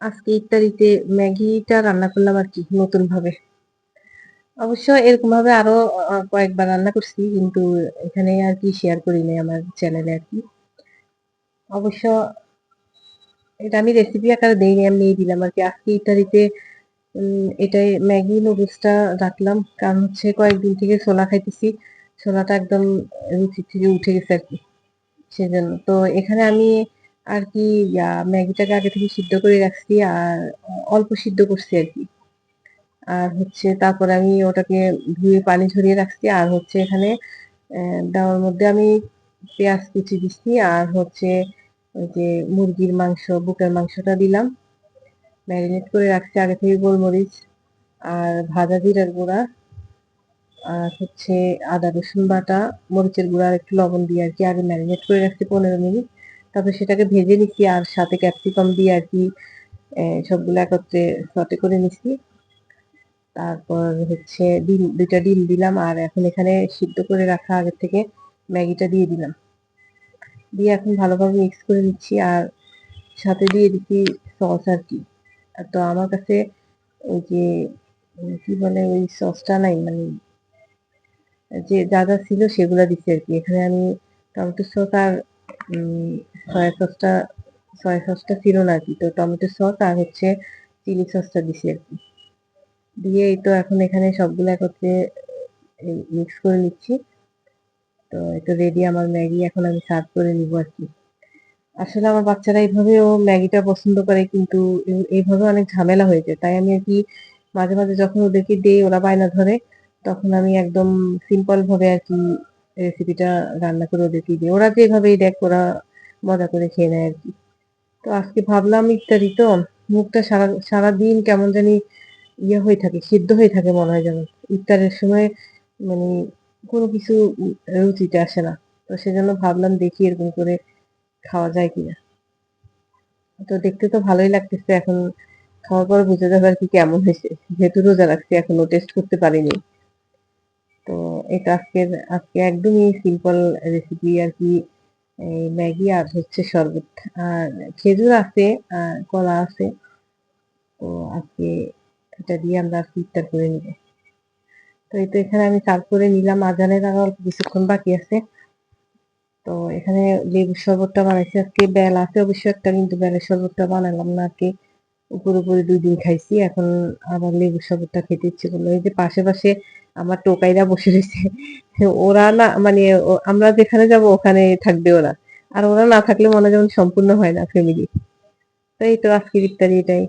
আজকে ইফতারিতে ম্যাগিটা রান্না করলাম আরকি নতুনভাবে। অবশ্য এরকমভাবে আরো কয়েকবার রান্না করছি। কিন্তু এখানে আরকি শেয়ার করি নাই আমার চ্যানেলে আরকি। অবশ্য এটা আমি রেসিপি আকারে দেইনি, এমনিই দিলাম আরকি। আজকে ইফতারিতে এটাই ম্যাগি নুডলসটা রাখলাম। কারণ হচ্ছে কয়েকদিন থেকে ছোলা খাইতেছি। ছোলাটা একদম রুচি থেকে উঠে গেছে আরকি। সেজন্য। তো এখানে আমি আরকি ম্যাগিটাকে আগে থেকে সিদ্ধ করে রাখছি আর অল্প সিদ্ধ করছি আরকি। আর হচ্ছে তারপরে আমি ওটাকে ধুয়ে পানি ঝরিয়ে রাখছি। আর হচ্ছে এখানে দেওয়ার মধ্যে আমি পেঁয়াজ কুচি দিচ্ছি আর হচ্ছে ওই যে মুরগির মাংস, বুকের মাংসটা দিলাম। ম্যারিনেট করে রাখছি আগে থেকে গোলমরিচ আর ভাজা জিরার গুঁড়া আর হচ্ছে আদা রসুন বাটা, মরিচের গুঁড়া আর একটু লবণ দিয়ে আরকি আগে ম্যারিনেট করে রাখছি ১৫ মিনিট। তারপর সেটাকে ভেজে নিচ্ছি আর সাথে ক্যাপসিকাম দিয়ে আরকি সবগুলো একত্রে সটে করে নিচ্ছি। তারপর হচ্ছে ২ টা ডিম দিলাম আর এখন এখানে সিদ্ধ করে রাখা আগের থেকে ম্যাগিটা দিয়ে দিলাম। দিয়ে এখন ভালোভাবে মিক্স করে নিচ্ছি আর সাথে দিয়ে দিচ্ছি সস আরকি। তো আমার কাছে ওই যে কি বলে ওই সসটা নাই, মানে যে যা ছিল সেগুলা দিচ্ছি আরকি। এখানে আমি টমেটো সস আর উম সয়া সসটা সয়া সসটা ছিল না আরকি। তো টমেটো সস আর হচ্ছে চিলি সসটা দিছি আরকি। দিয়ে এই তো এখন এখানে সবগুলো একত্রে মিক্স করে নিচ্ছি। তো এই তো রেডি আমার ম্যাগি, এখন আমি সার্ভ করে নিবো আরকি। আসলে আমার বাচ্চারা এভাবেও ম্যাগিটা পছন্দ করে, কিন্তু এইভাবে অনেক ঝামেলা হয়ে যায়। তাই আমি আরকি মাঝে মাঝে যখন ওদেরকে দেই ওরা বায়না ধরে, তখন আমি একদম সিম্পল ভাবে আরকি রেসিপিটা রান্না করে ওদেরকে দিই। ওরা যেভাবেই দেখ ওরা মজা করে খেয়ে নেয় আরকি। তো আজকে ভাবলাম ইফতারি তো, মুখটা সারাদিন কেমন জানি হয়ে থাকে, সিদ্ধ হয়ে থাকে মনে হয় যেন। ইফতারের সময় মানে কোনো কিছু রুচিতে আসে না। তো সেজন্য ভাবলাম দেখি এরকম করে খাওয়া যায় কিনা। তো দেখতে তো ভালোই লাগতেছে। এখন খাওয়ার পর বুঝা যাবে আরকি কেমন হইছে। যেহেতু রোজা রাখছি এখনো টেস্ট করতে পারিনি। তো এটা আজকে একদমই সিম্পল রেসিপি আরকি। এই ম্যাগি আর হচ্ছে শরবত। আর খেজুর আছে, কলা আছে। তো আজকে এটা দিয়ে আমরা আজকে ইফতার করে নিব। তো এই তো এখানে আমি সার্ভ করে নিলাম। আজানের আরো অল্প কিছুক্ষণ বাকি আছে। তো এখানে লেবুর শরবতটা বানাইছি আজকে। বেল আছে অবশ্য একটা, কিন্তু বেলের শরবতটা বানালাম না আরকি। উপরে ২ দিন খাইছি। এখন আবার লেবুর শরবতটা খেতে ইচ্ছে করলো। এই যে পাশে আমার টোকাইরা বসে রইছে। ওরা না মানে আমরা যেখানে যাবো ওখানে থাকবে ওরা। আর ওরা না থাকলে মনে হয় যেমন সম্পূর্ণ হয় না ফ্যামিলি। তো এই তো আজকের ইফতারি এটাই।